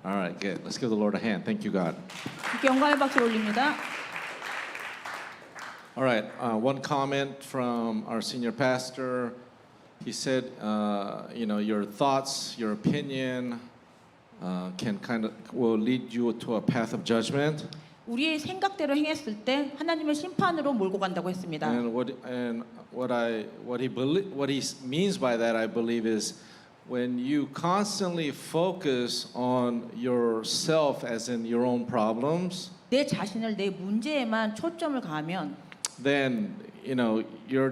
All right, good. Let's give the Lord a hand. Thank you, God. 이렇게 영광의 박수를 올립니다. All right, one comment from our senior pastor. He said, your thoughts, your opinion will lead you to a path of judgment. 우리의 생각대로 행했을 때 하나님의 심판으로 몰고 간다고 했습니다. And what he means by that, I believe, is when you constantly focus on yourself, as in your own problems, 내 자신을 내 문제에만 초점을 가하면 then you're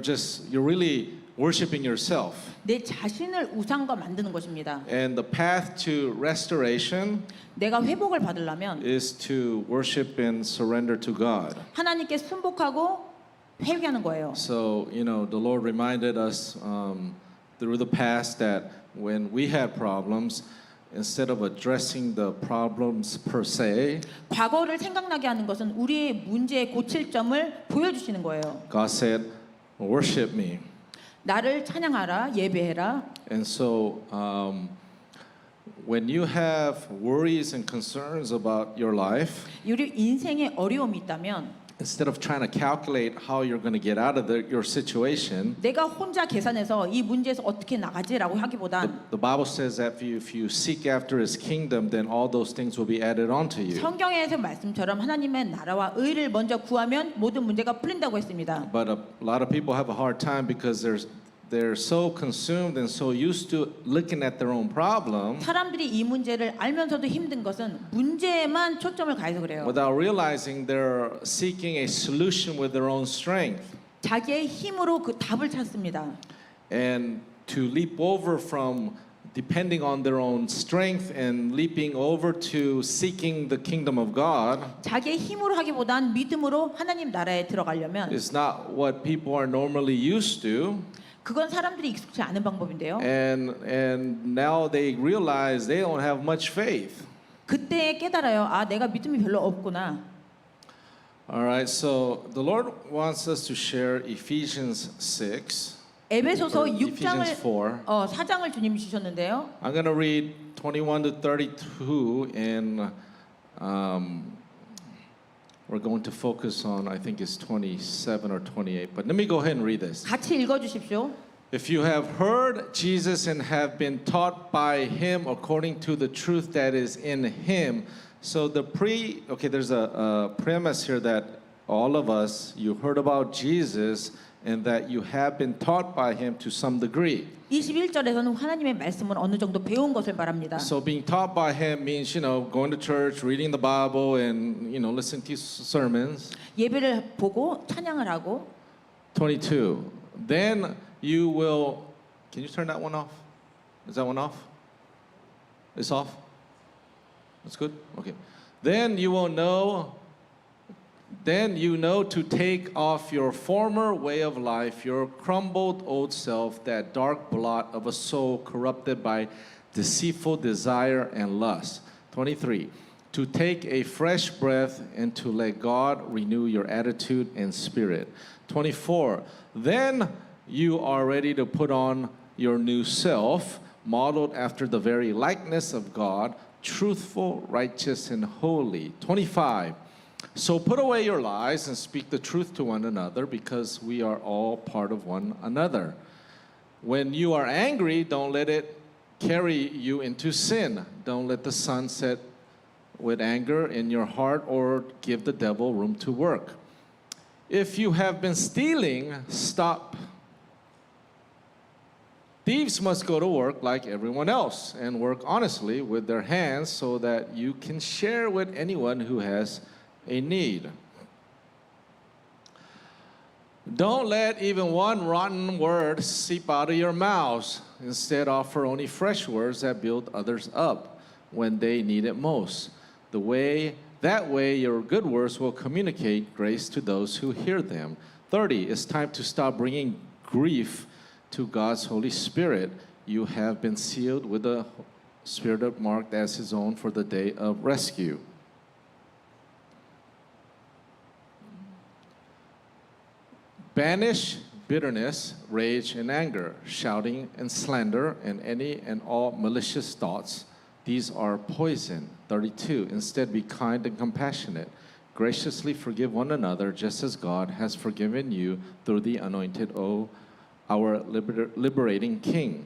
really worshiping yourself. 내 자신을 우상과 만드는 것입니다. And the path to restoration 내가 회복을 받으려면 is to worship and surrender to God. 하나님께 순복하고 회개하는 거예요. So, the Lord reminded us through the past that when we had problems, instead of addressing the problems per se, 과거를 생각나게 하는 것은 우리의 문제의 고칠 점을 보여주시는 거예요. God said, worship me. 나를 찬양하라, 예배해라. And so, when you have worries and concerns about your life, 우리 인생에 어려움이 있다면 instead of trying to calculate how you're going to get out of your situation, 내가 혼자 계산해서 이 문제에서 어떻게 나가지라고 하기보단 the Bible says that if you seek after His kingdom, then all those things will be added onto you. 성경에서 말씀처럼 하나님의 나라와 의를 먼저 구하면 모든 문제가 풀린다고 했습니다. But a lot of people have a hard time because they're so consumed and so used to looking at their own problem 사람들이 이 문제를 알면서도 힘든 것은 문제에만 초점을 가해서 그래요. without realizing they're seeking a solution with their own strength. 자기의 힘으로 그 답을 찾습니다. And to leap over from depending on their own strength and leaping over to seeking the kingdom of God 자기의 힘으로 하기보단 믿음으로 하나님 나라에 들어가려면 is not what people are normally used to. 그건 사람들이 익숙지 않은 방법인데요. And now they realize they don't have much faith. 그때 깨달아요. 아, 내가 믿음이 별로 없구나. All right, so the Lord wants us to share Ephesians 6. 에베소서 or Ephesians 4. 4장을 주님이 주셨는데요. I'm going to read 21 to 32 and we're going to focus on, I think it's 27 or 28. But let me go ahead and read this. 같이 읽어 주십시오. If you have heard Jesus and have been taught by Him according to the truth that is in Him. So there's a premise here that all of us, you heard about Jesus and that you have been taught by Him to some degree. 21절에서는 하나님의 말씀을 어느 정도 배운 것을 말합니다. So being taught by Him means, going to church, reading the Bible, and, listening to sermons. 예배를 보고 찬양을 하고 22. Then you will, can you turn that one off? Is that one off? It's off? That's good? Okay. Then you know to take off your former way of life, your crumbled old self, that dark blot of a soul corrupted by deceitful desire and lust. 23. To take a fresh breath and to let God renew your attitude and spirit. 24. Then you are ready to put on your new self, modeled after the very likeness of God, truthful, righteous, and holy. 25. So put away your lies and speak the truth to one another, because we are all part of one another. When you are angry, don't let it carry you into sin. Don't let the sun set with anger in your heart or give the devil room to work. If you have been stealing, stop. Thieves must go to work like everyone else and work honestly with their hands so that you can share with anyone who has a need. Don't let even one rotten word seep out of your mouths. Instead, offer only fresh words that build others up when they need it most. That way, your good words will communicate grace to those who hear them. 30. It's time to stop bringing grief to God's Holy Spirit. You have been sealed with the Spirit marked as His own for the day of rescue. Banish bitterness, rage, and anger, shouting and slander, and any and all malicious thoughts. These are poison. 32. Instead, be kind and compassionate. Graciously forgive one another, just as God has forgiven you through the anointed, our liberating King.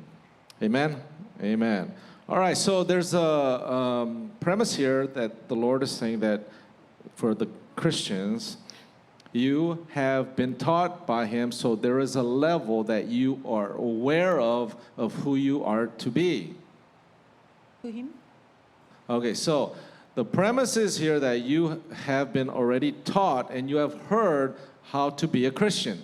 Amen? Amen. All right, so there's a premise here that the Lord is saying that for the Christians, you have been taught by Him, so there is a level that you are aware of who you are to be. 그 힘? Okay, so the premise is here that you have been already taught and you have heard how to be a Christian.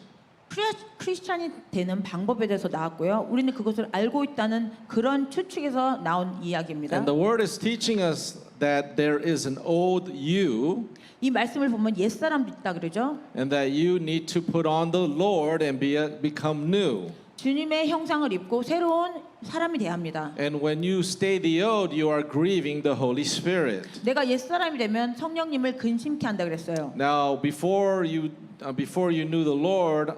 크리스찬이 되는 방법에 대해서 나왔고요. 우리는 그것을 알고 있다는 그런 추측에서 나온 이야기입니다. And the word is teaching us that there is an old you 이 말씀을 보면 옛사람도 있다 그러죠. and that you need to put on the Lord and become new. 주님의 형상을 입고 새로운 사람이 돼야 합니다. And when you stay the old, you are grieving the Holy Spirit. 내가 옛사람이 되면 성령님을 근심케 한다 그랬어요. Now, before you knew the Lord,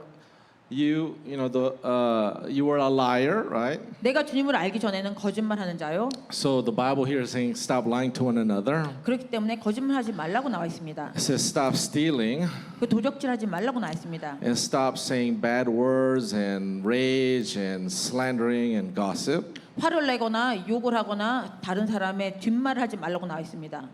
you were a liar, right? 내가 주님을 알기 전에는 거짓말하는 자요. So the Bible here is saying stop lying to one another. 그렇기 때문에 거짓말하지 말라고 나와 있습니다. It says stop stealing 그 도적질하지 말라고 나와 있습니다. and stop saying bad words and rage and slandering and gossip. 화를 내거나 욕을 하거나 다른 사람의 뒷말을 하지 말라고 나와 있습니다.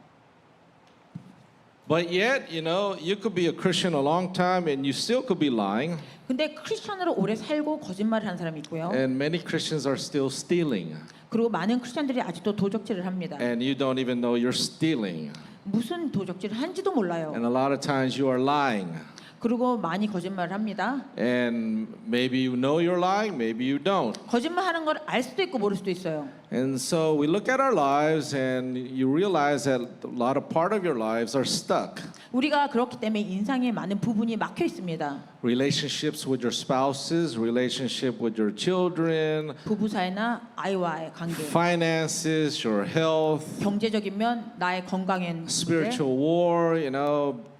But yet, you could be a Christian a long time and you still could be lying. 근데 크리스천으로 오래 살고 거짓말을 하는 사람이 있고요. And many Christians are still stealing. 그리고 많은 크리스천들이 아직도 도적질을 합니다. And you don't even know you're stealing. 무슨 도적질을 한지도 몰라요. And a lot of times you are lying. 그리고 많이 거짓말을 합니다. And maybe you know you're lying, maybe you don't. 거짓말하는 걸 알 수도 있고 모를 수도 있어요. And so we look at our lives and you realize that a lot of part of your lives are stuck. 우리가 그렇기 때문에 인생에 많은 부분이 막혀 있습니다. Relationships with your spouses, relationship with your children, 부부 사이나 아이와의 관계, finances, your health, 경제적인 면, 나의 건강의 문제, spiritual war,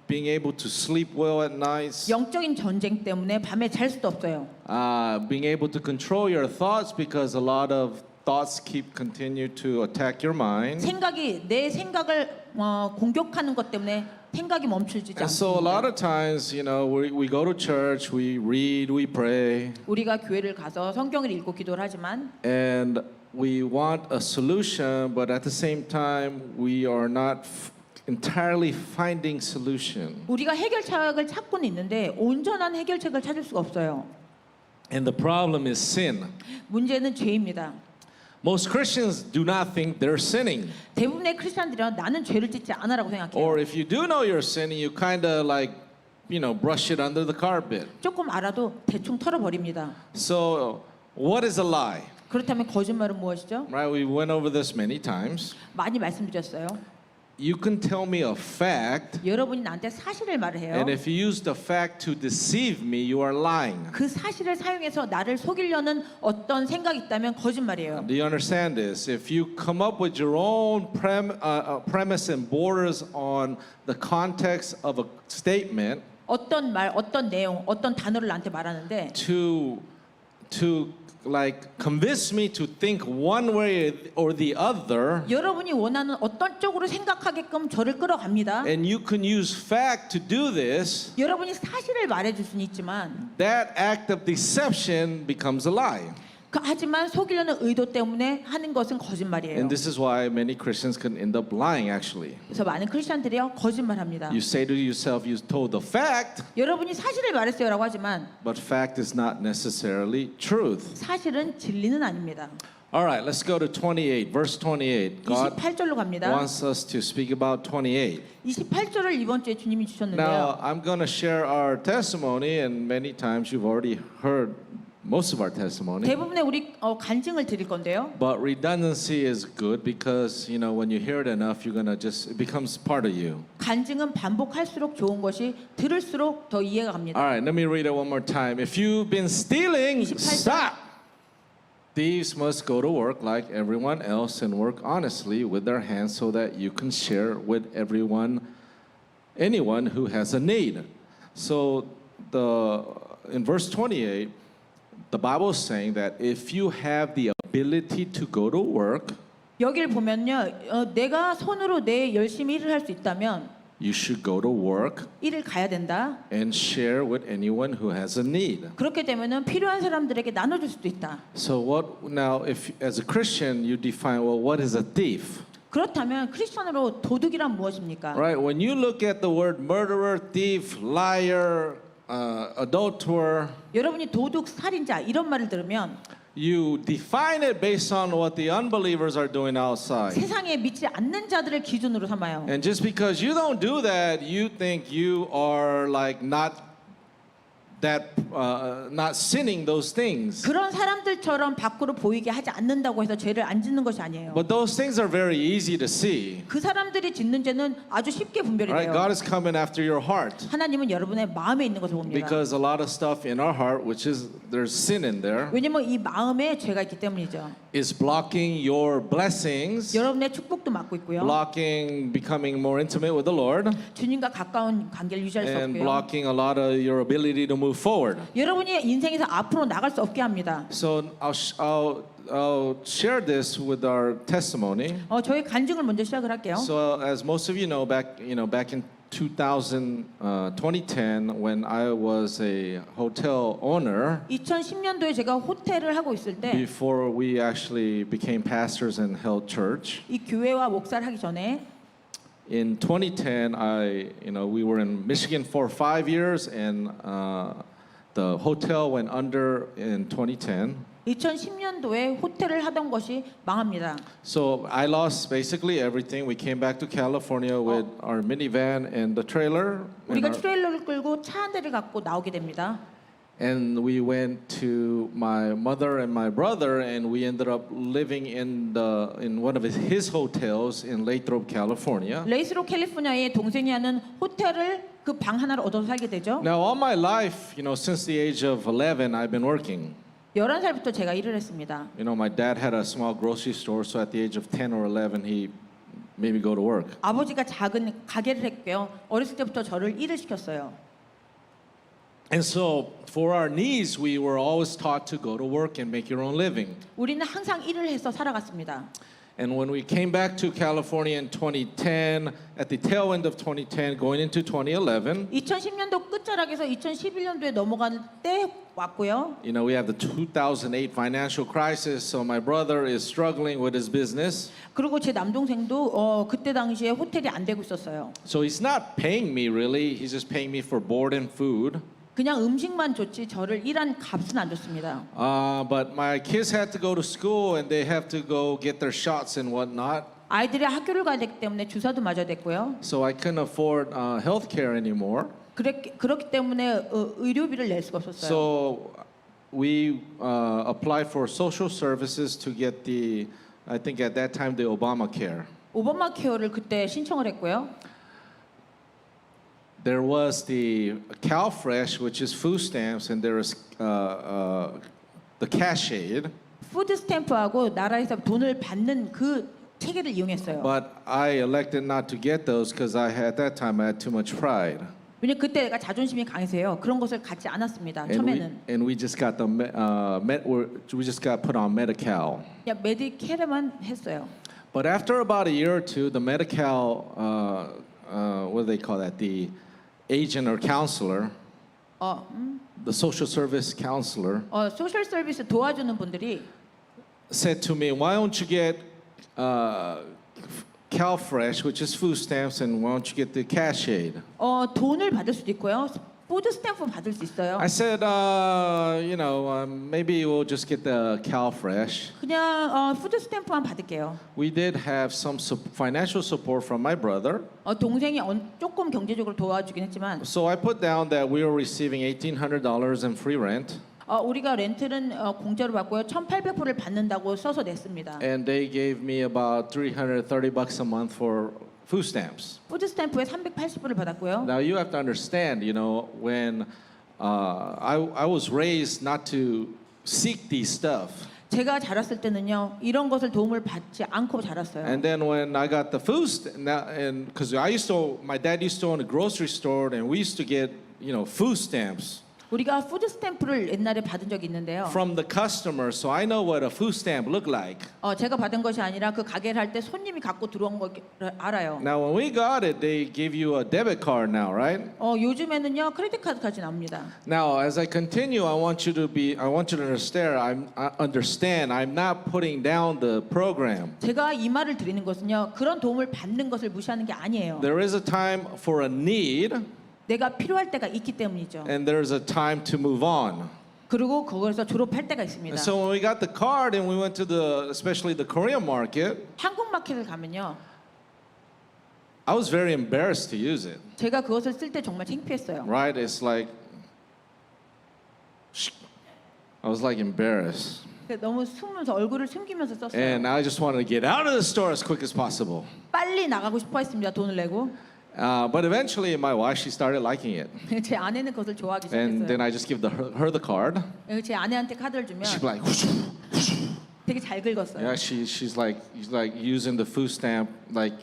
being able to sleep well at night, 영적인 전쟁 때문에 밤에 잘 수도 없어요. being able to control your thoughts because a lot of thoughts continue to attack your mind. 생각이 내 생각을 공격하는 것 때문에 생각이 멈추지 And so a lot 않습니다. of times, we go to church, we read, we pray, 우리가 교회를 가서 성경을 읽고 기도를 하지만 and we want a solution, but at the same time, we are not entirely finding solution. 우리가 해결책을 찾고는 있는데 온전한 해결책을 찾을 수가 없어요. And the problem is sin. 문제는 죄입니다. Most Christians do not think they're sinning. 대부분의 크리스천들은 나는 죄를 짓지 않아라고 생각해요. Or if you do know you're sinning, you kind of brush it under the carpet. 조금 알아도 대충 털어버립니다. So, what is a lie? 그렇다면 거짓말은 무엇이죠? Right? We went over this many times. 많이 말씀드렸어요. You can tell me a fact, 여러분이 나한테 사실을 말을 해요. and if you use the fact to deceive me, you are lying. 그 사실을 사용해서 나를 속이려는 어떤 생각이 있다면 거짓말이에요. Do you understand this? If you come up with your own premise and borders on the context of a statement 어떤 말, 어떤 내용, 어떤 단어를 나한테 말하는데 to convince me to think one way or the other, 여러분이 원하는 어떤 쪽으로 생각하게끔 저를 끌어갑니다. and you can use fact to do this, 여러분이 사실을 말해줄 수는 있지만 that act of deception becomes a lie. 하지만 속이려는 의도 때문에 하는 것은 거짓말이에요. And this is why many Christians can end up lying actually. 그래서 많은 크리스천들이요 거짓말합니다. You say to yourself, you told the fact, 여러분이 사실을 말했어요라고 하지만 but fact is not necessarily truth. 사실은 진리는 아닙니다. All right, let's go to 28, verse 28. God 28절로 갑니다. wants us to speak about 28. 28절을 이번 주에 주님이 주셨는데요. Now, I'm going to share our testimony, and many times you've already heard most of our testimony. 대부분의 우리 간증을 드릴 건데요. But redundancy is good because, when you hear it enough, you're going to it becomes part of you. 간증은 반복할수록 좋은 것이 들을수록 더 이해가 갑니다. All right, let me read it one more time. If you've been stealing, 28절. stop. Thieves must go to work like everyone else and work honestly with their hands so that you can share with anyone who has a need. So in verse 28, the Bible is saying that if you have the ability to go to work, 여기를 보면요, 내가 손으로 내 열심히 일을 할 수 있다면 you should go to work 일을 가야 된다. and share with anyone who has a need. 그렇게 되면은 필요한 사람들에게 나눠줄 수도 있다. So what now if as a Christian you define well what is a thief? 그렇다면 크리스천으로 도둑이란 무엇입니까? Right? When you look at the word murderer, thief, liar, adulterer, 여러분이 도둑, 살인자 이런 말을 들으면 you define it based on what the unbelievers are doing outside. 세상에 믿지 않는 자들을 기준으로 삼아요. And just because you don't do that, you think you are like not sinning those things. 그런 사람들처럼 밖으로 보이게 하지 않는다고 해서 죄를 안 짓는 것이 아니에요. But those things are very easy to see. 그 사람들이 짓는 죄는 아주 쉽게 분별이 Right? 돼요. God is coming after your heart 하나님은 여러분의 마음에 있는 것을 봅니다. because a lot of stuff in our heart, which is there's sin in there, 왜냐면 이 마음에 죄가 있기 때문이죠. is blocking your blessings, 여러분의 축복도 막고 있고요. blocking becoming more intimate with the Lord, 주님과 가까운 관계를 유지할 수 and 없고요. blocking a lot of your ability to move forward. 여러분이 인생에서 앞으로 나갈 수 없게 합니다. So I'll share this with our testimony. 저희 간증을 먼저 시작을 할게요. So as most of you know, back in 2010, when I was a hotel owner, 2010년도에 제가 호텔을 하고 있을 때 이 before we actually became pastors and held church, 교회와 목사를 하기 전에 in 2010, we were in Michigan for 5 years, and the hotel went under in 2010. 2010년도에 호텔을 하던 것이 망합니다. So I lost basically everything. We came back to California with our minivan and the trailer. 우리가 트레일러를 끌고 차 한 대를 갖고 나오게 됩니다. And we went to my mother and my brother, and we ended up living in one of his hotels in Lathrop, California. 레이스로 캘리포니아의 동생이 하는 호텔을 그 방 하나를 얻어서 살게 되죠. Now, all my life, since the age of 11, I've been working. 11살부터 제가 일을 했습니다. My dad had a small grocery store, so at the age of 10 or 11, he made me go to work. 아버지가 작은 가게를 했고요. 어렸을 때부터 저를 일을 시켰어요. And so, for our needs, we were always taught to go to work and make your own living. 우리는 항상 일을 해서 살아갔습니다. And when we came back to California in 2010, at the tail end of 2010, going into 2011, 2010년도 끝자락에서 2011년도에 넘어갈 때 왔고요. we have the 2008 financial crisis, so my brother is struggling with his business. 그리고 제 남동생도 그때 당시에 호텔이 안 되고 있었어요. So he's not paying me really, he's just paying me for board and food. 그냥 음식만 줬지 저를 일한 값은 안 줬습니다. But my kids had to go to school and they have to go get their shots and whatnot. 아이들이 학교를 가야 되기 때문에 주사도 맞아야 됐고요. So I couldn't afford health care anymore. 그렇기 때문에 의료비를 낼 수가 없었어요. So we applied for social services to get I think at that time, the Obamacare. 오바마 케어를 그때 신청을 했고요. There was the CalFresh, which is food stamps, and there was the Cash Aid. 푸드 스탬프하고 나라에서 돈을 받는 그 체계를 이용했어요. But I elected not to get those because at that time I had too much pride. 왜냐면 그때 내가 자존심이 강해서요. 그런 것을 갖지 않았습니다. 처음에는. And we just got we just got put on Medi-Cal. 그냥 메디케어만 했어요. But after about a year or two, the Medi-Cal, what do they call that? The agent or counselor, the social service counselor, 소셜 서비스 도와주는 분들이 said to me, "Why don't you get CalFresh, which is food stamps, and why don't you get the Cash Aid?" 돈을 받을 수도 있고요. 푸드 스탬프 받을 수 있어요. I said, maybe we'll just get the CalFresh. 그냥 푸드 스탬프만 받을게요. We did have some financial support from my brother. 동생이 조금 경제적으로 도와주긴 했지만 So I put down that we were receiving $1,800 in free rent. 우리가 렌트는 공짜로 받고요. 1,800불을 받는다고 써서 냈습니다. And they gave me about $330 a month for food stamps. 푸드 스탬프에 380불을 받았고요. Now you have to understand, when I was raised not to seek these stuff. 제가 자랐을 때는요. 이런 것을 도움을 받지 않고 자랐어요. And then when I got the food, because my dad used to own a grocery store, and we used to get, food stamps. 우리가 푸드 스탬프를 옛날에 받은 적이 있는데요. from the customer, so I know what a food stamp look like. 제가 받은 것이 아니라 그 가게를 할 때 손님이 갖고 들어온 걸 알아요. Now, when we got it, they give you a debit card now, right? 요즘에는요 크레딧 카드까지 나옵니다. Now, as I continue, I want you to understand. I'm not putting down the program. 제가 이 말을 드리는 것은요 그런 도움을 받는 것을 무시하는 게 아니에요. There is a time for a need, 내가 필요할 때가 있기 때문이죠. and there is a time to move on. 그리고 그거에서 졸업할 때가 있습니다. And so when we got the card and we went to especially the Korean market, 한국 마켓을 가면요 I was very embarrassed to use it. 제가 그것을 쓸 때 정말 창피했어요. Right? It's like I was like embarrassed, 너무 숨으면서 얼굴을 숨기면서 썼어요. and I just wanted to get out of the store as quick as possible. 빨리 나가고 싶어 했습니다. 돈을 내고. But eventually, my wife, she started liking it, 제 아내는 그것을 좋아하기 and then 시작했어요. I just give her the card. 제 아내한테 카드를 주면 She'd be like, 되게 잘 긁었어요. yeah, she's like using the food stamp like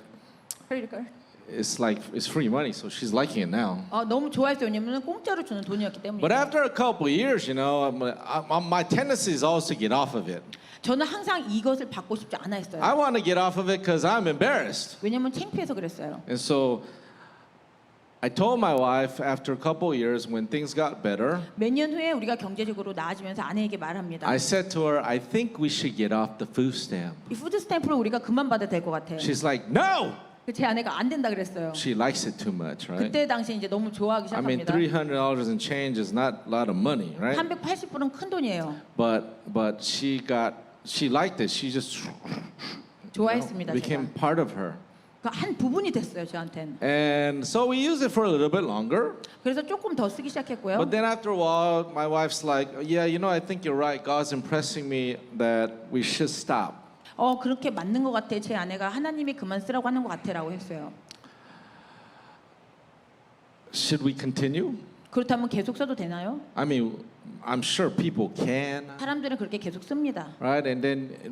그러니까 it's free money, so she's liking it now. 너무 좋아했어요. 왜냐면 공짜로 주는 돈이었기 때문에. But after a couple of years, my tendency is always to get off of it. 저는 항상 이것을 받고 싶지 않아 했어요. I want to get off of it because I'm embarrassed. 왜냐면 창피해서 그랬어요. And so I told my wife after a couple of years when things got better, 몇 년 후에 우리가 경제적으로 나아지면서 아내에게 말합니다. I said to her, I think we should get off the food stamp. 이 푸드 스탬프를 우리가 그만 받아도 될 것 같아. She's like, no! 제 아내가 안 된다 그랬어요. She likes it too much, right? 그때 당시 이제 너무 좋아하기 I mean, 시작합니다. $300 and change is not a lot of money, right? 380불은 큰 돈이에요. But she liked it. She just 좋아했습니다. became 제가. part of her. 한 부분이 됐어요 저한테는. And so we used it for a little bit longer. 그래서 조금 더 쓰기 시작했고요. But then after a while, my wife's like, yeah, I think you're right. God's impressing me that we should stop. 그렇게 맞는 것 같아. 제 아내가 하나님이 그만 쓰라고 하는 것 같아라고 했어요. Should we continue? 그렇다면 계속 써도 되나요? I mean, I'm sure people can, 사람들은 그렇게 계속 씁니다. right? And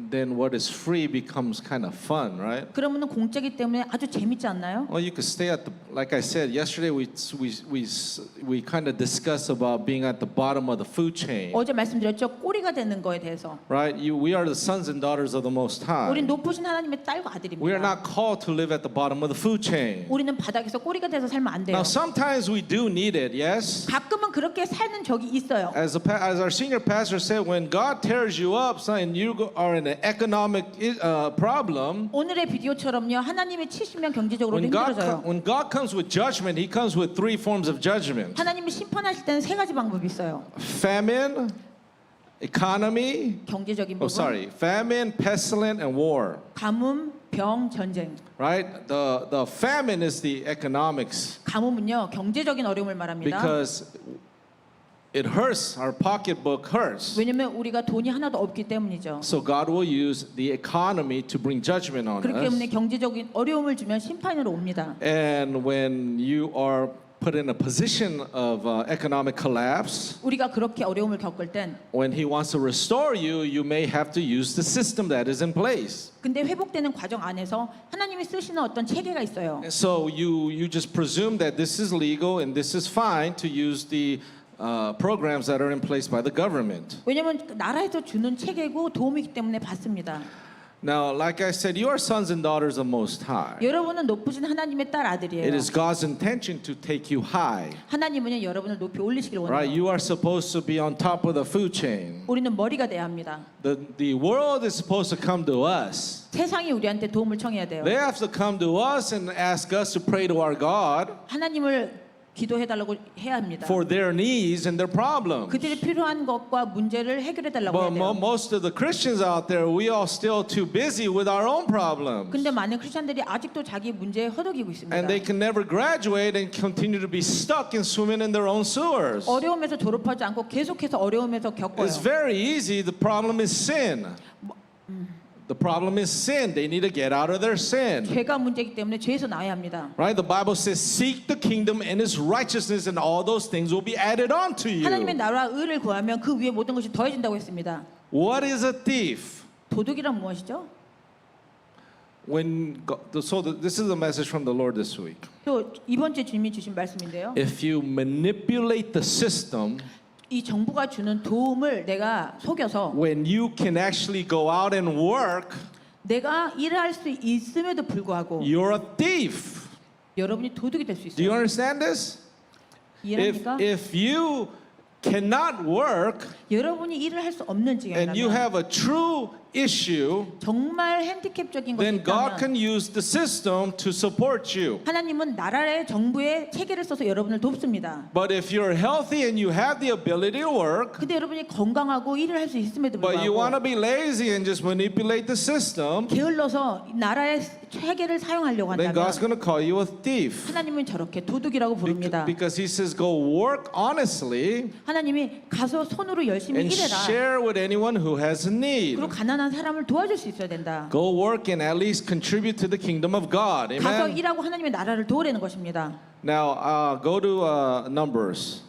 then what is free becomes kind of fun, right? 그러면은 공짜기 때문에 아주 재밌지 않나요? Well, you could stay like I said yesterday. We kind of discussed about being at the bottom of the food chain, 어제 말씀드렸죠. 꼬리가 되는 거에 대해서. right? We are the sons and daughters of the Most High. 우린 높으신 하나님의 딸과 We are 아들입니다. not called to live at the bottom of the food chain. 우리는 바닥에서 꼬리가 돼서 살면 안 돼요. Now, sometimes we do need it, yes. 가끔은 그렇게 사는 적이 있어요. As our senior pastor said, when God tears you up, and you are in an economic problem, 오늘의 비디오처럼요. 하나님이 치시면 경제적으로 힘들어져요. when God comes with judgment, He comes with three forms of judgment: 하나님이 심판하실 때는 세 가지 방법이 있어요. famine, economy. 경제적인 Oh, 부분, sorry, famine, pestilence, and war. 가뭄, 병, 전쟁. Right? The famine is the economics 가뭄은요 경제적인 어려움을 말합니다. because it hurts. Our pocketbook hurts. 왜냐면 우리가 돈이 하나도 없기 때문이죠. So God will use the economy to bring judgment on 그렇기 us. 때문에 경제적인 어려움을 주면 심판으로 옵니다. And when you are put in a position of economic collapse, 우리가 그렇게 어려움을 겪을 땐 when He wants to restore you, you may have to use the system that is in place. 근데 회복되는 과정 안에서 하나님이 쓰시는 어떤 체계가 있어요. And so you just presume that this is legal and this is fine to use the programs that are in place by the government. 왜냐면 나라에서 주는 체계고 도움이기 때문에 받습니다. Now, like I said, you are sons and daughters of Most High. 여러분은 높으신 하나님의 딸 It 아들이에요. is God's intention to take you high. 하나님은 여러분을 높이 올리시길 Right? 원해요. You are supposed to be on top of the food chain. 우리는 머리가 돼야 합니다. The world is supposed to come to us. 세상이 우리한테 도움을 청해야 돼요. They have to come to us and ask us to pray to our God 하나님을 기도해달라고 해야 합니다. for their needs and their problems. 그들이 필요한 것과 문제를 해결해달라고 해야 But 돼요. most of the Christians out there, we are still too busy with our own problems. 근데 많은 크리스천들이 아직도 자기 문제에 허덕이고 있습니다. And they can never graduate and continue to be stuck in swimming in their own sewers. 어려움에서 졸업하지 않고 계속해서 어려움에서 겪어요. It's very easy. The problem is sin. The problem is sin. They need to get out of their sin. 죄가 문제이기 때문에 죄에서 나와야 합니다. Right? The Bible says, seek the kingdom and its righteousness, and all those things will be added on to you. 하나님의 나라와 의를 구하면 그 위에 모든 것이 더해진다고 했습니다. What is a thief? 도둑이란 무엇이죠? This is a message from the Lord this week. 또 이번 주에 주님이 주신 말씀인데요. If you manipulate the system, 이 정부가 주는 도움을 내가 속여서 when you can actually go out and work, 내가 일할 수 있음에도 불구하고 you're a thief. 여러분이 도둑이 될 수 Do you 있어요. understand this? 이해합니까? If you cannot work 여러분이 일을 할 수 없는 and you 지경이라면 have a true issue, 정말 핸디캡적인 것이 then God 있다면 can use the system to support you. 하나님은 나라의 정부의 체계를 써서 여러분을 돕습니다. But if you're healthy and you have the ability to work, 근데 여러분이 건강하고 일을 할 수 있음에도 but you want to 불구하고 be lazy and just manipulate the system, 게을러서 나라의 체계를 사용하려고 then 한다면 God's going to call you a thief. 하나님은 저렇게 도둑이라고 부릅니다. Because He says, go work honestly 하나님이 가서 손으로 열심히 and 일해라. share with anyone who has a need. 그리고 가난한 사람을 도와줄 수 있어야 된다. Go work and at least contribute to the kingdom of God. 가서 Amen. 일하고 하나님의 나라를 도우려는 것입니다. Now, go to Numbers.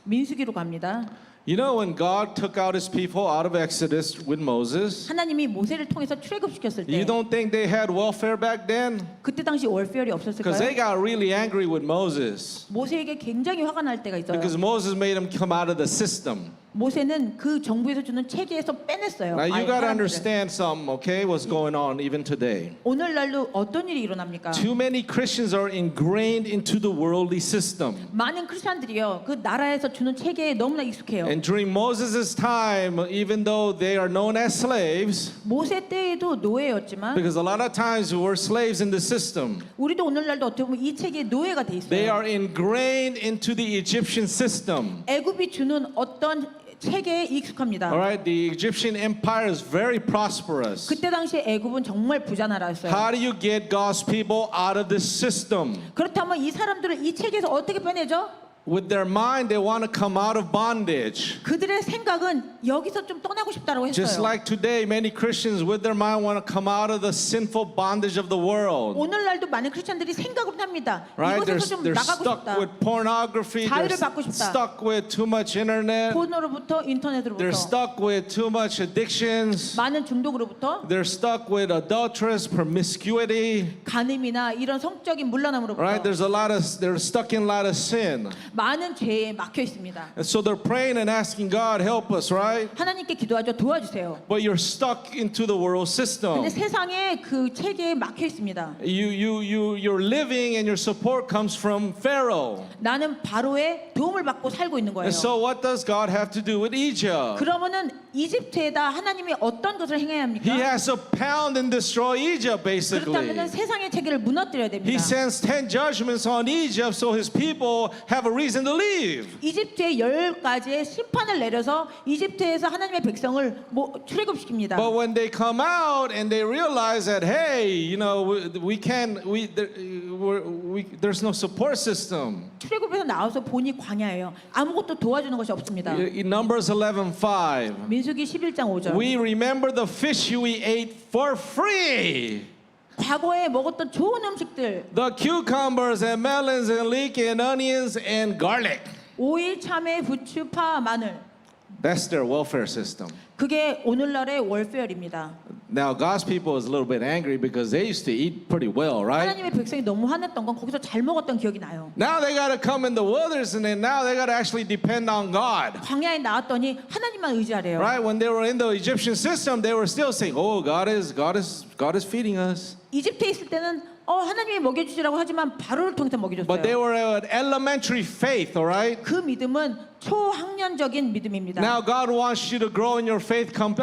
민수기로 갑니다. You know, when God took out His people out of Exodus with Moses, 하나님이 모세를 통해서 출애굽시켰을 you 때 don't think they had welfare back then? 그때 당시 월페어이 Because they 없었을까요? got really angry with Moses. 모세에게 굉장히 화가 날 때가 있어요. Because Moses made them come out of the system. 모세는 그 정부에서 주는 체계에서 빼냈어요. Now, you 아예 got to 사람들을. understand something, okay? What's going on even today. 오늘날도 어떤 일이 일어납니까? Too many Christians are ingrained into the worldly system. 많은 크리스천들이요 그 나라에서 주는 체계에 너무나 익숙해요. And during Moses' time, even though they are known as slaves, 모세 때에도 노예였지만 because a lot of times we're slaves in the system, 우리도 오늘날도 어떻게 보면 이 체계에 노예가 돼 they 있어요. are ingrained into the Egyptian system. 애굽이 주는 어떤 체계에 익숙합니다. All right, the Egyptian empire is very prosperous. 그때 당시 애굽은 정말 부자 나라였어요. How do you get God's people out of this system? 그렇다면 이 사람들을 이 체계에서 어떻게 빼내죠? With their mind, they want to come out of bondage. 그들의 생각은 여기서 좀 떠나고 싶다라고 Just 했어요. like today, many Christians with their mind want to come out of the sinful bondage of the world. 오늘날도 많은 크리스천들이 생각을 합니다. Right? 이것에서 좀 They're 나가고 stuck 싶다. with pornography. They're 자유를 받고 싶다. stuck with too much internet. 폰으로부터 They're 인터넷으로부터 stuck with too much addictions. 많은 중독으로부터 They're stuck with adulterous promiscuity. 간음이나 이런 성적인 물러남으로부터 Right? They're stuck in a lot of sin. 많은 죄에 막혀 있습니다. And so they're praying and asking God, help us, right? 하나님께 기도하죠. 도와주세요. But you're stuck into the world system. 근데 세상의 그 체계에 막혀 있습니다. You're living and your support comes from Pharaoh. 나는 바로의 도움을 받고 살고 있는 거예요. And so what does God have to do with Egypt? 그러면은 이집트에다 하나님이 어떤 것을 행해야 He 합니까? has to pound and destroy Egypt, basically. 그렇다면은 세상의 체계를 무너뜨려야 됩니다. He sends 10 judgments on Egypt so his people have a reason to leave. 이집트에 10가지의 심판을 내려서 이집트에서 하나님의 백성을 출애굽시킵니다. But when they come out and they realize that, hey, you know, there's no support system. 출애굽에서 나와서 보니 광야예요. 아무것도 도와주는 것이 없습니다. In Numbers 11:5, 민수기 11장 5절. we remember the fish we ate for free. 과거에 먹었던 좋은 음식들, The cucumbers and melons and leek and onions and garlic. 오일, 참외, 부추, 파, 마늘. That's their welfare system. 그게 오늘날의 월페어입니다. Now God's people is a little bit angry because they used to eat pretty well, right? 하나님의 백성이 너무 화냈던 건 거기서 잘 먹었던 기억이 나요. Now they got to come in the wilderness and then now they got to actually depend on God. 광야에 나왔더니 하나님만 의지하래요. Right? When they were in the Egyptian system, they were still saying, "Oh, God is feeding us." 이집트에 있을 때는 하나님이 먹여주시라고 하지만 바로를 통해서 But they 먹여줬어요. were an elementary faith, all right? 그 믿음은 초학년적인 믿음입니다. Now God wants you to grow in your faith, come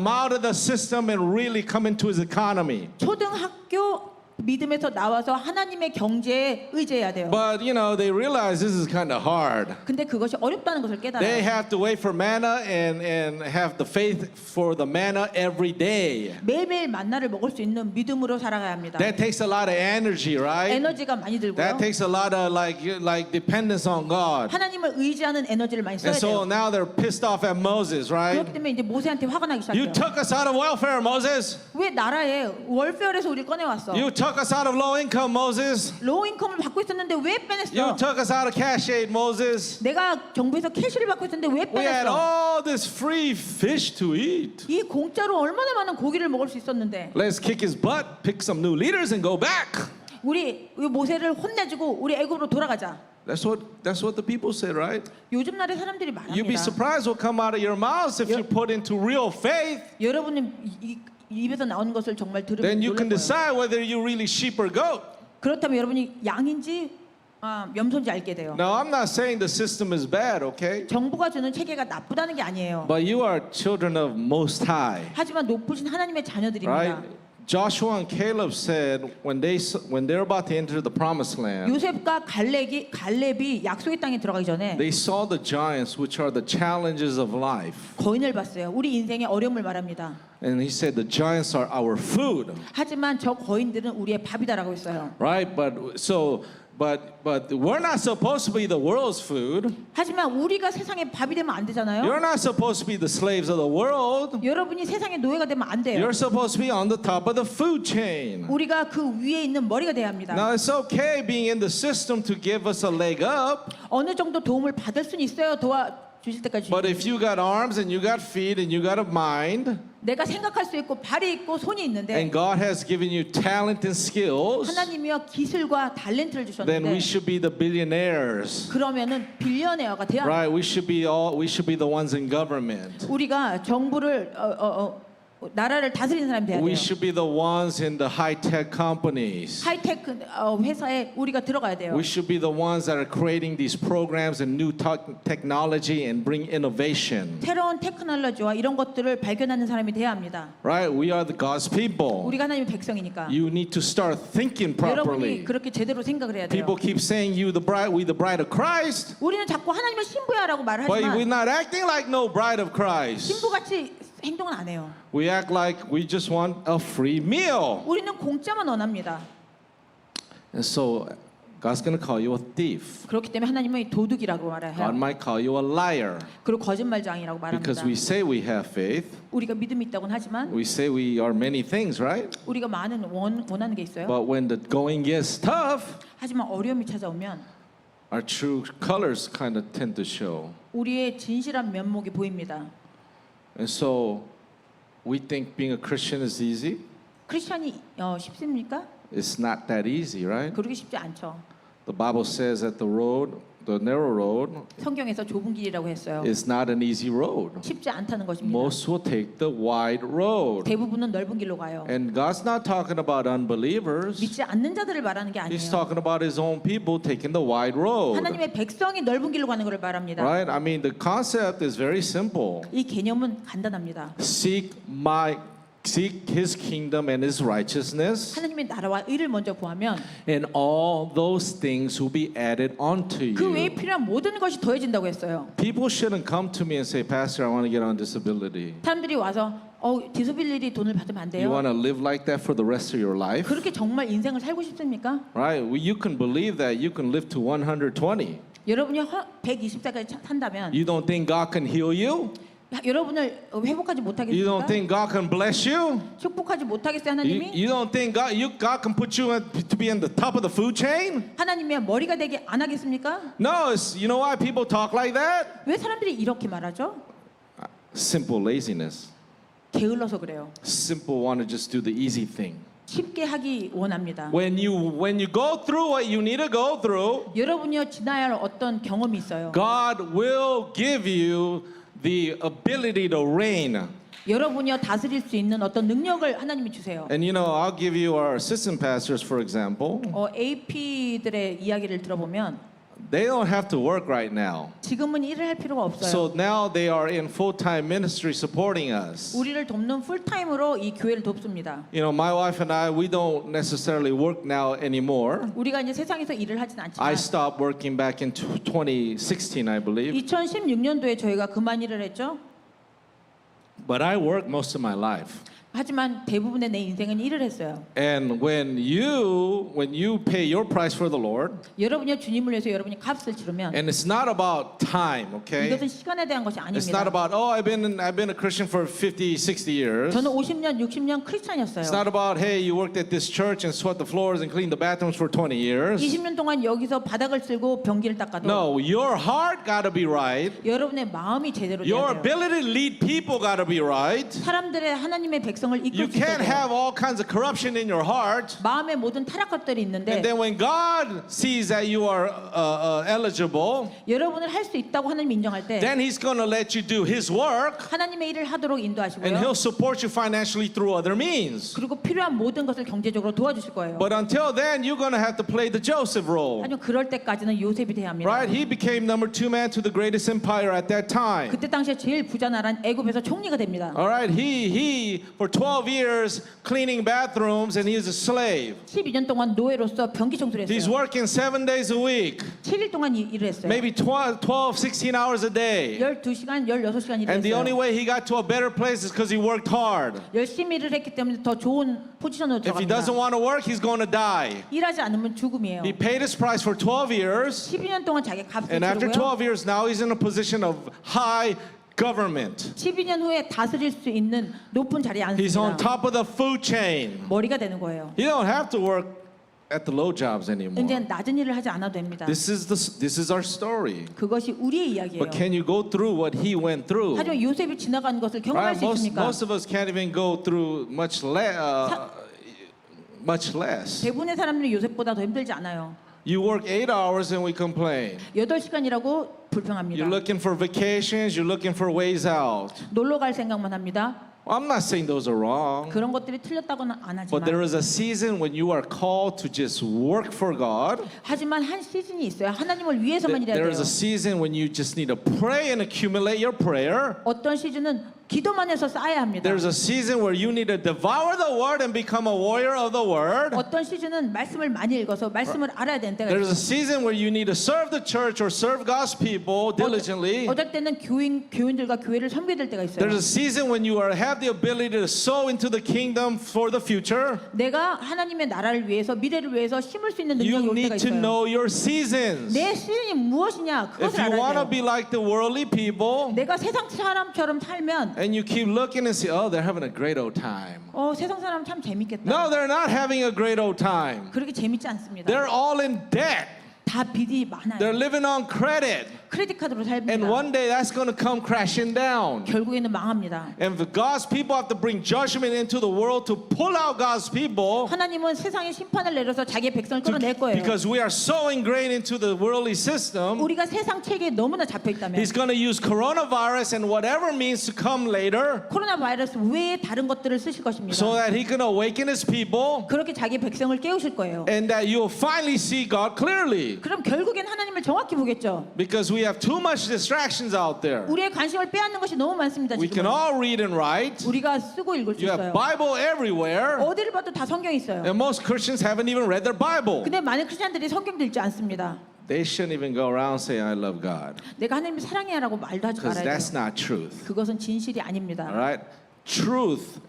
out of the system and really come into His economy. 초등학교 믿음에서 나와서 하나님의 경제에 의지해야 돼요. But you know, they realize this is kind of hard. 근데 그것이 어렵다는 것을 They 깨달아요. have to wait for manna and have the faith for the manna every day. 매일매일 만나를 먹을 수 있는 믿음으로 살아가야 합니다. That takes a lot of energy, right? 에너지가 많이 들고요. That takes a lot of like dependence on God. 하나님을 의지하는 에너지를 많이 써야 And so 돼요. now they're pissed off at Moses, right? 그렇기 때문에 이제 모세한테 화가 나기 You 시작해요. took us out of welfare, Moses. 왜 나라에 월페어에서 우리를 꺼내왔어? You took us out of low income, Moses. 로우 인컴을 받고 있었는데 왜 빼냈어? You took us out of cash aid, Moses. 내가 정부에서 캐시를 받고 있었는데 왜 We had 빼냈어? all this free fish to eat. 이 공짜로 얼마나 많은 고기를 먹을 수 있었는데 Let's kick his butt, pick some new leaders, and go back. 우리 모세를 혼내주고 우리 애굽으로 돌아가자. That's what the people say, right? 요즘 날에 사람들이 You'd be 말합니다. surprised what come out of your mouths if you put into real faith. 여러분이 입에서 나오는 것을 정말 들으면 Then you 놀랄 can 거예요. decide whether you're really sheep or goat. 그렇다면 여러분이 양인지 염소인지 알게 돼요. Now, I'm not saying the system is bad, okay? 정부가 주는 체계가 나쁘다는 게 아니에요. But you are children of Most High, 하지만 높으신 하나님의 자녀들입니다. right? Joshua and Caleb said when they're about to enter the promised land, 요셉과 갈렙이 약속의 땅에 들어가기 전에 they saw the giants, which are the challenges of life. 거인을 봤어요. 우리 인생의 어려움을 말합니다. And he said the giants are our food, 하지만 저 거인들은 우리의 밥이다라고 했어요. right? But we're not supposed to be the world's food. 하지만 우리가 세상의 밥이 되면 안 되잖아요. You're not supposed to be the slaves of the world. 여러분이 세상의 노예가 되면 안 돼요. You're supposed to be on the top of the food chain. 우리가 그 위에 있는 머리가 돼야 합니다. Now it's okay being in the system to give us a leg up, 어느 정도 도움을 받을 수는 있어요. 도와주실 때까지. but if you got arms and you got feet and you got a mind, 내가 생각할 수 있고 발이 있고 손이 있는데 and God has given you talent and skills, 하나님이여 기술과 탤런트를 then we 주셨는데 should be the billionaires, 그러면은 빌리어네어가 돼야 right? We should be the ones in government. 우리가 정부를 나라를 다스리는 사람이 돼야 We 돼요. should be the ones in the high-tech companies. 하이테크 회사에 우리가 들어가야 돼요. We should be the ones that are creating these programs and new technology and bring innovation. 새로운 테크놀로지와 이런 것들을 발견하는 사람이 돼야 합니다. Right? We are the God's people. 우리가 하나님의 백성이니까. You need to start thinking 여러분이 properly. 그렇게 제대로 생각을 해야 돼요. People keep saying we the bride of Christ, 우리는 자꾸 하나님의 신부야라고 말을 but we're 하지만 not acting like no bride of Christ. 신부같이 행동은 안 해요. We act like we just want a free meal. 우리는 공짜만 원합니다. And so God's going to call you a thief. 그렇기 때문에 하나님은 도둑이라고 말해요. God might call you a liar 그리고 거짓말장이라고 because 말합니다. we say we have faith. 우리가 믿음이 있다고는 하지만 We say we are many things, right? 우리가 많은 원하는 게 있어요. But when the going gets tough, 하지만 어려움이 찾아오면 our true colors kind of tend to show. 우리의 진실한 면목이 보입니다. And so we think being a Christian is easy. 크리스천이 쉽습니까? It's not that easy, right? 그러기 쉽지 않죠. The Bible says that the narrow road 성경에서 좁은 길이라고 했어요. is not an easy road. 쉽지 않다는 것입니다. Most will take the wide road. 대부분은 넓은 길로 가요. And God's not talking about unbelievers. 믿지 않는 자들을 말하는 게 He's 아니에요. talking about his own people taking the wide road. 하나님의 백성이 넓은 길로 가는 것을 말합니다. Right? I mean, the concept is very simple. 이 개념은 간단합니다. Seek his kingdom and his righteousness, 하나님의 나라와 의를 먼저 구하면 and all those things will be added onto 그 외에 you. 필요한 모든 것이 더해진다고 했어요. People shouldn't come to me and say, Pastor, I want to get on disability. 사람들이 와서 디스빌리티 돈을 받으면 안 You 돼요. want to live like that for the rest of your life? 그렇게 정말 인생을 살고 싶습니까? Right? Well, you can believe that you can live to 120. 여러분이 120살까지 산다면 You don't think God can heal you? 여러분을 회복하지 You 못하겠습니까? don't think God can bless you? 축복하지 못하겠어요 하나님이? You don't think God can put you to be in the top of the food chain? 하나님의 머리가 되게 안 하겠습니까? No, you know why people talk like that? 왜 사람들이 이렇게 말하죠? Simple laziness. 게을러서 그래요. Simple want to just do the easy thing. 쉽게 하기 원합니다. When you go through what you need to go through, 여러분이요 지나야 할 어떤 경험이 있어요. God will give you the ability to reign. 여러분이요 다스릴 수 있는 어떤 능력을 하나님이 주세요. And you know, I'll give you our assistant pastors, for example. AP들의 이야기를 들어보면 They don't have to work right now. 지금은 일을 할 필요가 없어요. So now they are in full-time ministry supporting us. 우리를 돕는 풀타임으로 이 교회를 돕습니다. You know, my wife and I, we don't necessarily work now anymore. 우리가 이제 세상에서 일을 하진 I 않지만 stopped working back in 2016, I believe. 2016년도에 저희가 그만 일을 했죠. But I worked most of my life. 하지만 대부분의 내 인생은 일을 했어요. And when you pay your price for the Lord, 여러분이 주님을 위해서 여러분이 값을 치르면 and it's not about time, okay? 이것은 시간에 대한 것이 It's not 아닙니다. about I've been a Christian for 50, 60 years. 저는 50년, 60년 크리스찬이었어요. It's not about hey, you worked at this church and swept the floors and cleaned the bathrooms for 20 years. 20년 동안 여기서 바닥을 쓸고 변기를 닦아도 No, your heart got to be right. 여러분의 마음이 제대로 돼야 Your 돼요. ability to lead people got to be right. 사람들의 하나님의 백성을 백성을 You 이끌 수 can't 있어요. have all kinds of corruption in your heart. 마음의 모든 타락것들이 있는데 And then when God sees that you are eligible, 여러분을 할 수 있다고 하나님 인정할 때 then He's going to let you do His work, 하나님의 일을 하도록 and 인도하시고요. He'll support you financially through other means. 그리고 필요한 모든 것을 경제적으로 도와주실 거예요. But until then, you're going to have to play the Joseph role. 하지만 그럴 때까지는 요셉이 돼야 합니다. Right? He became number 2 man to the greatest empire at that time. 그때 당시에 제일 부자 나라인 애굽에서 총리가 됩니다. All right? He for 12 years cleaning bathrooms, and he is a slave. 12년 동안 노예로서 변기 청소를 He's 했어요. working 7 days a week, 7일 동안 일을 했어요. maybe 12, 16 hours a day. 12시간, 16시간 일을 And the only 했어요. way he got to a better place is because he worked hard. 열심히 일을 했기 때문에 더 좋은 포지션으로 If he doesn't 들어갑니다. want to work, he's going to die. 일하지 않으면 죽음이에요. He paid his price for 12 years, 12년 동안 자기 값을 and after 치르고요. 12 years, now he's in a position of high government. 12년 후에 다스릴 수 있는 높은 자리에 He's on 앉습니다. top of the food chain. 머리가 되는 거예요. You don't have to work at the low jobs anymore. 이제 낮은 일을 하지 않아도 됩니다. This is our story. 그것이 우리의 이야기예요. But can you go through what he went through? 하지만 요셉이 지나간 것을 경험할 Right? 수 있습니까? Most of us can't even go through much less. 대부분의 사람들이 요셉보다 더 힘들지 않아요. You work 8 hours and we complain. 8시간이라고 불평합니다. You're looking for vacations. You're looking for ways out. 놀러 갈 생각만 합니다. I'm not saying those are wrong. 그런 것들이 틀렸다고는 안 But there 하지만 is a season when you are called to just work for God. 하지만 한 시즌이 있어요. 하나님을 위해서만 일해야 There 돼요. is a season when you just need to pray and accumulate your prayer. 어떤 시즌은 기도만 해서 쌓아야 합니다. There's a season where you need to devour the word and become a warrior of the word. 어떤 시즌은 말씀을 많이 읽어서 말씀을 알아야 되는 때가 There's a 있어요. season where you need to serve the church or serve God's people diligently. 어떨 때는 교인들과 교회를 섬겨야 될 때가 There's a 있어요. season when you have the ability to sow into the kingdom for the future. 내가 하나님의 나라를 위해서 미래를 위해서 심을 수 있는 능력이 You 올 때가 need to 있어요. know your seasons. 내 시즌이 무엇이냐 If 그것을 you want to 알아야 be 돼요. like the worldly people 내가 세상 사람처럼 살면 and you keep looking and see, oh, they're having a great old time. 세상 사람 참 재밌겠다. No, they're not having a great old time. 그렇게 재밌지 않습니다. They're all in debt. 다 빚이 They're 많아요. living on credit. 크레딧 카드로 And 살입니다. one day that's going to come crashing down. 결국에는 망합니다. And if God's people have to bring judgment into the world to pull out God's people, 하나님은 세상에 심판을 내려서 자기의 백성을 끌어낼 거예요. because we are so ingrained into the worldly system, 우리가 세상 체계에 너무나 잡혀 있다면 He's going to use coronavirus and whatever means to come later 코로나 바이러스 외에 다른 것들을 쓰실 것입니다. so that He can awaken His people 그렇게 자기 백성을 깨우실 거예요. and that you'll finally see God clearly. 그럼 결국엔 하나님을 정확히 보겠죠. Because we have too much distractions out there. 우리의 관심을 빼앗는 것이 너무 많습니다. We can 지금은. all read and write. 우리가 쓰고 읽을 수 You have 있어요. Bible everywhere. 어디를 봐도 다 성경이 있어요. And most Christians haven't even read their Bible. 근데 많은 크리스천들이 성경도 읽지 않습니다. They shouldn't even go around saying, I love God. 내가 하나님을 사랑해라고 말도 하지 Because 말아야 that's 돼요. not truth. 그것은 진실이 아닙니다. All right? Truth,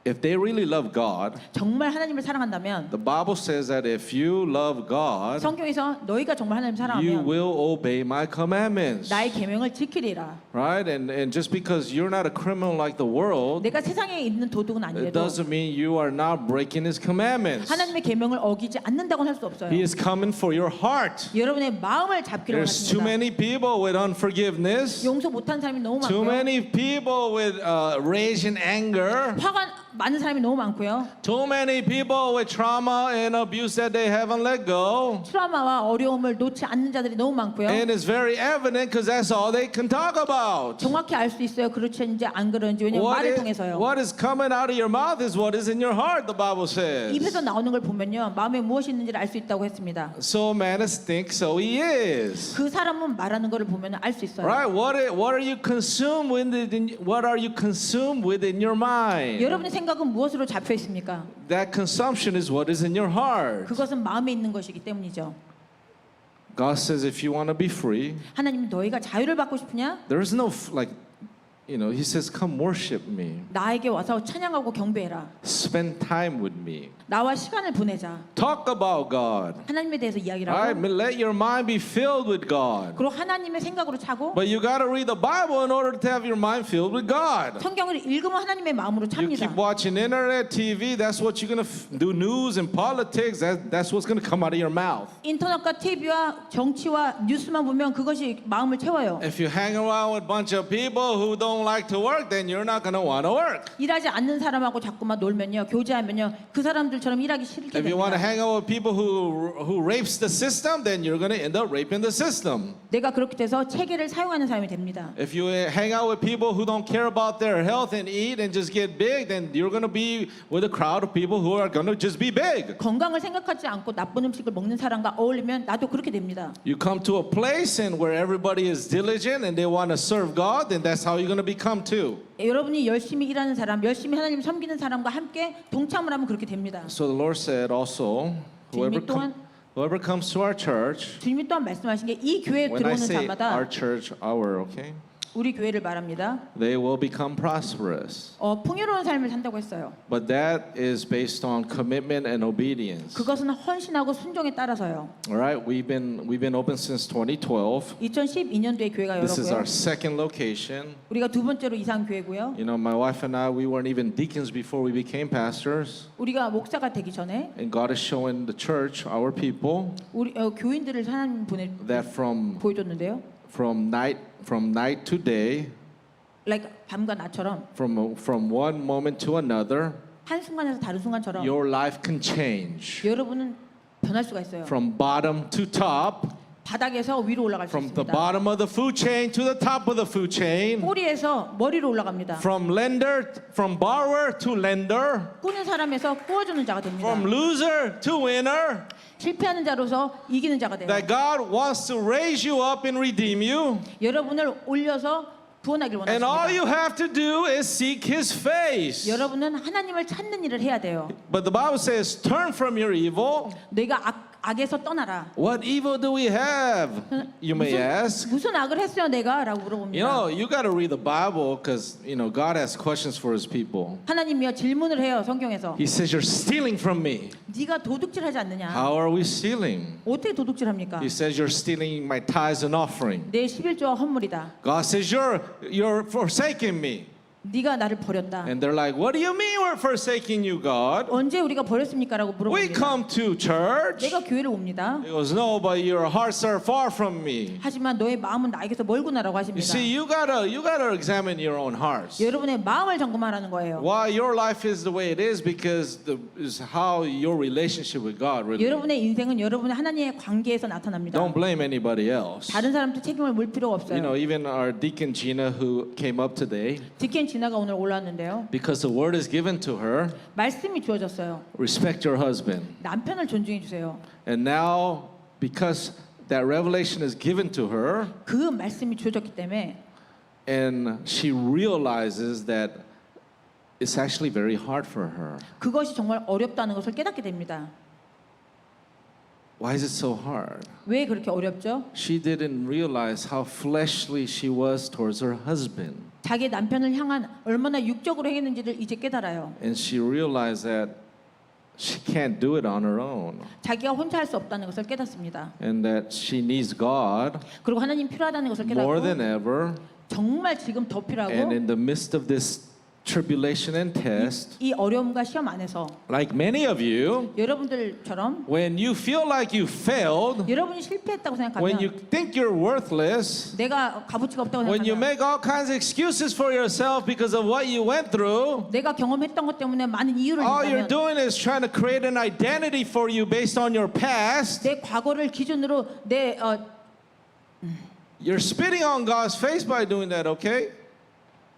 if they really love God, 정말 하나님을 사랑한다면 the Bible says that if you love God, 성경에서 너희가 정말 하나님을 you 사랑하면 will obey my commandments. 나의 계명을 지키리라. Right? And just because you're not a criminal like the world, 내가 세상에 있는 도둑은 it 아니래도 doesn't mean you are not breaking His commandments. 하나님의 계명을 어기지 않는다고는 할 수 없어요. He is coming for your heart. 여러분의 마음을 잡기를 There's too 원하십니다. many people with unforgiveness, 용서 못한 사람이 너무 too 많고요. many people with rage and anger, 화가 많은 사람이 너무 많고요. too many people with trauma and abuse that they haven't let go. 트라우마와 어려움을 놓지 않는 자들이 너무 많고요. And it's very evident because that's all they can talk about. 정확히 알 수 있어요. 그렇지 안 그런지 왜냐면 말을 통해서요. What is coming out of your mouth is what is in your heart, the Bible says. 입에서 나오는 걸 보면요, 마음에 무엇이 있는지를 알 수 있다고 했습니다. So man is think, so he is. 그 사람은 말하는 것을 보면 알 수 있어요. Right? What are you consumed with? What are you consumed with in your mind? 여러분의 생각은 무엇으로 잡혀 있습니까? That consumption is what is in your heart. 그것은 마음에 있는 것이기 때문이죠. God says, if you want to be free, 하나님은 너희가 자유를 받고 싶으냐? there is no like, He says, come worship me, 나에게 와서 찬양하고 경배해라. spend time with me, 나와 시간을 보내자. talk about God. 하나님에 대해서 이야기를 Right? 하고 Let your mind be filled with God. 그리고 하나님의 생각으로 차고 But you got to read the Bible in order to have your mind filled with God. 성경을 읽으면 하나님의 마음으로 You 찹니다. keep watching internet, TV, that's what you're going to do news and politics, that's what's going to come out of your mouth. 인터넷과 TV와 정치와 뉴스만 보면 그것이 마음을 채워요. If you hang around with a bunch of people who don't don't like to work, then you're not going to want to work. 일하지 않는 사람하고 자꾸만 놀면요, 교제하면요, 그 사람들처럼 일하기 싫게 If you want to 됩니다. hang out with people who rapes the system, then you're going to end up raping the system. 내가 그렇게 돼서 체계를 사용하는 사람이 됩니다. If you hang out with people who don't care about their health and eat and just get big, then you're going to be with a crowd of people who are going to just be big. 건강을 생각하지 않고 나쁜 음식을 먹는 사람과 어울리면 나도 그렇게 됩니다. You come to a place and where everybody is diligent and they want to serve God, then that's how you're going to become too. 여러분이 열심히 일하는 사람, 열심히 하나님 섬기는 사람과 함께 동참을 하면 그렇게 됩니다. So the Lord said also, 주님이 또한 whoever comes to our church, 주님이 또한 말씀하신 게 이 교회에 when I 들어오는 say 자마다 our church, our, okay, 우리 교회를 말합니다. they will become prosperous. 풍요로운 삶을 산다고 했어요. But that is based on commitment and obedience. 그것은 헌신하고 순종에 따라서요. All right, we've been open since 2012. 2012년도에 교회가 This is our 열었고요. second location. 우리가 두 번째로 이상 교회고요. You know, my wife and I, we weren't even deacons before we became pastors. 우리가 목사가 되기 전에 And God is showing the church, our people, 우리 교인들을 하나님 that 보여줬는데요. from night to day, like 밤과 낮처럼 from one moment to another, 한 순간에서 다른 순간처럼 your life can change. 여러분은 변할 수가 있어요. From bottom to top, 바닥에서 위로 올라갈 수 from the 있습니다. bottom of the food chain to the top of the food chain, 꼬리에서 머리로 올라갑니다. from borrower to lender, 꾸는 사람에서 꾸어주는 자가 됩니다. from loser to winner. 실패하는 자로서 이기는 자가 돼요. That God wants to raise you up and redeem you. 여러분을 올려서 구원하길 And all 원하십니다. you have to do is seek His face. 여러분은 하나님을 찾는 일을 해야 돼요. But the Bible says, turn from your evil. 내가 악에서 떠나라. What evil do we have? You may ask. 무슨 악을 했어요 내가? 라고 You 물어봅니다. know, you got to read the Bible because, you know, God has questions for His people. 하나님이요 질문을 해요 성경에서. He says, you're stealing from me. 네가 도둑질하지 않느냐? How are we stealing? 어떻게 도둑질합니까? He says, you're stealing my tithes and offering. 내 11조와 헌물이다. God says, you're forsaking me. 네가 나를 버렸다. And they're like, what do you mean we're forsaking you, God? 언제 우리가 버렸습니까라고 We 물어봅니다. come to church. 내가 교회를 옵니다. He goes, no, but your hearts are far from me. 하지만 너의 마음은 나에게서 멀구나라고 You 하십니다. see, you gotta examine your own hearts. 여러분의 마음을 점검하라는 거예요. Why your life is the way it is because is how your relationship with God really. 여러분의 인생은 여러분의 하나님의 관계에서 나타납니다. Don't blame anybody else. 다른 사람한테 책임을 물 필요가 You know, 없어요. even our deacon Gina who came up today, 디켄 지나가 오늘 올라왔는데요. because the word is given to her, 말씀이 주어졌어요. respect your husband. 남편을 존중해 주세요. And now, because that revelation is given to her, 그 말씀이 주어졌기 때문에 and she realizes that it's actually very hard for her. 그것이 정말 어렵다는 것을 깨닫게 됩니다. Why is it so hard? 왜 그렇게 어렵죠? She didn't realize how fleshly she was towards her husband. 자기 남편을 향한 얼마나 육적으로 행했는지를 이제 깨달아요. And she realized that she can't do it on her own. 자기가 혼자 할 수 없다는 것을 깨닫습니다. And that she needs God 그리고 하나님 필요하다는 것을 more 깨닫고 than ever. 정말 지금 더 필요하고 And in the midst of this tribulation and test, 이 어려움과 시험 안에서 like many of you, 여러분들처럼 when you feel like you failed, 여러분이 실패했다고 when you 생각하면 think you're worthless, 내가 값어치가 없다고 when you 생각하면 make all kinds of excuses for yourself because of what you went through, 내가 경험했던 것 때문에 많은 이유를 all you're 낸다면 doing is trying to create an identity for you based on your past. 내 과거를 기준으로 You're spitting on God's face by doing that, okay?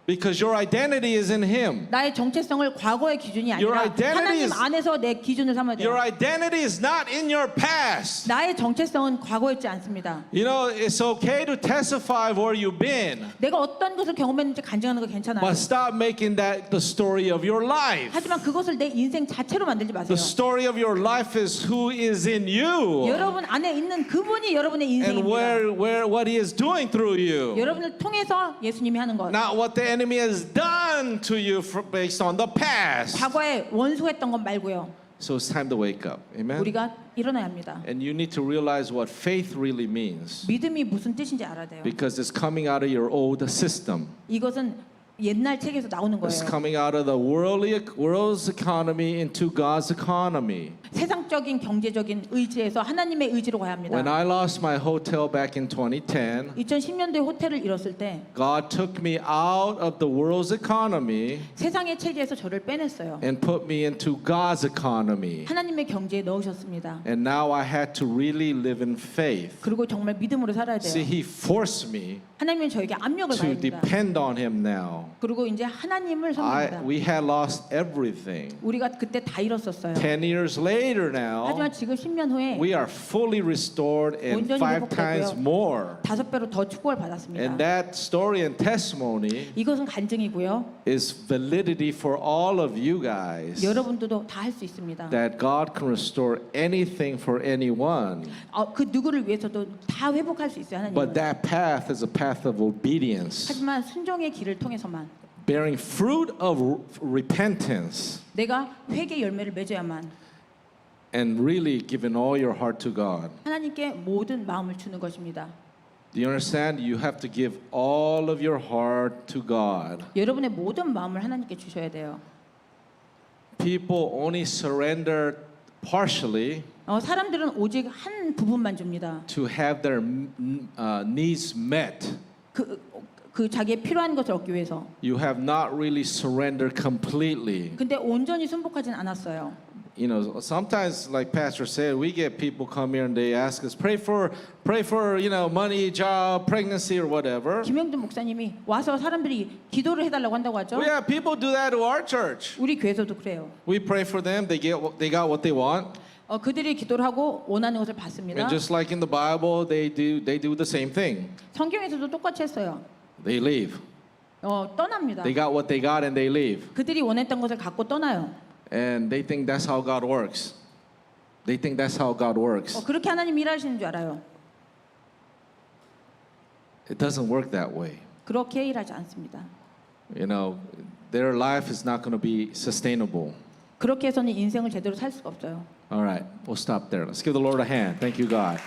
Because your identity is in Him. 나의 정체성을 과거의 기준이 Your 아니라 identity 하나님 is- 안에서 내 기준을 삼아야 Your 돼요. identity is not in your past. 나의 정체성은 과거에 있지 않습니다. You know, it's okay to testify where you've been, 내가 어떤 것을 경험했는지 간증하는 거 괜찮아요. but stop making that the story of your life. 하지만 그것을 내 인생 자체로 만들지 마세요. The story of your life is who is in you 여러분 안에 있는 그분이 여러분의 and 인생입니다. what He is doing through you. 여러분을 통해서 예수님이 하는 것. Not what the enemy has done to you based on the past. 과거에 원수했던 것 말고요. So it's time to wake up. Amen. 우리가 일어나야 합니다. And you need to realize what faith really means 믿음이 무슨 뜻인지 알아야 돼요. because it's coming out of your old system. 이것은 옛날 책에서 나오는 It's 거예요. coming out of the world's economy into God's economy. 세상적인 경제적인 의지에서 하나님의 의지로 가야 합니다. When I lost my hotel back in 2010, 2010년도에 호텔을 잃었을 때 God took me out of the world's economy 세상의 체제에서 저를 빼냈어요. and put me into God's economy. 하나님의 경제에 넣으셨습니다. And now I had to really live in faith. 그리고 정말 믿음으로 살아야 See, 돼요. He forced me 하나님은 저에게 압력을 to 가합니다. depend on Him now. 그리고 이제 하나님을 섬깁니다. We had lost everything. 우리가 그때 다 잃었었어요. 10 years later now, 하지만 지금 10년 후에 we are fully restored and 온전히 5 times 회복되고요. more. 5배로 더 축복을 받았습니다. And that story and testimony 이것은 간증이고요. is validity for all of you guys. 여러분들도 다 할 수 있습니다. That God can restore anything for anyone. 그 누구를 위해서도 다 회복할 수 있어요. 하나님은. But that path is a path of obedience, 하지만 순종의 길을 통해서만 bearing fruit of repentance, 내가 회개 열매를 맺어야만 and really giving all your heart to God. 하나님께 모든 마음을 주는 것입니다. Do you understand? You have to give all of your heart to God. 여러분의 모든 마음을 하나님께 주셔야 돼요. People only surrender partially 사람들은 오직 한 부분만 줍니다. to have their needs met. 그 자기의 필요한 것을 얻기 위해서. You have not really surrendered completely. 근데 온전히 순복하진 않았어요. You know, sometimes, like Pastor said, we get people come here and they ask us, pray for, you know, money, job, pregnancy, or whatever. 김영준 목사님이 와서 사람들이 기도를 해달라고 한다고 하죠. Well, yeah, people do that to our church. 우리 교회에서도 그래요. We pray for them; they got what they want. 그들이 기도를 하고 원하는 것을 받습니다. And just like in the Bible, they do the same thing. 성경에서도 똑같이 했어요. They leave. 떠납니다. They got what they got, and they leave. 그들이 원했던 것을 갖고 떠나요. And they think that's how God works. They think that's how God works. 그렇게 하나님 일하시는 줄 알아요. It doesn't work that way. 그렇게 일하지 않습니다. You know, their life is not going to be sustainable. 그렇게 해서는 인생을 제대로 살 수가 없어요. All right, we'll stop there. Let's give the Lord a hand. Thank you, God.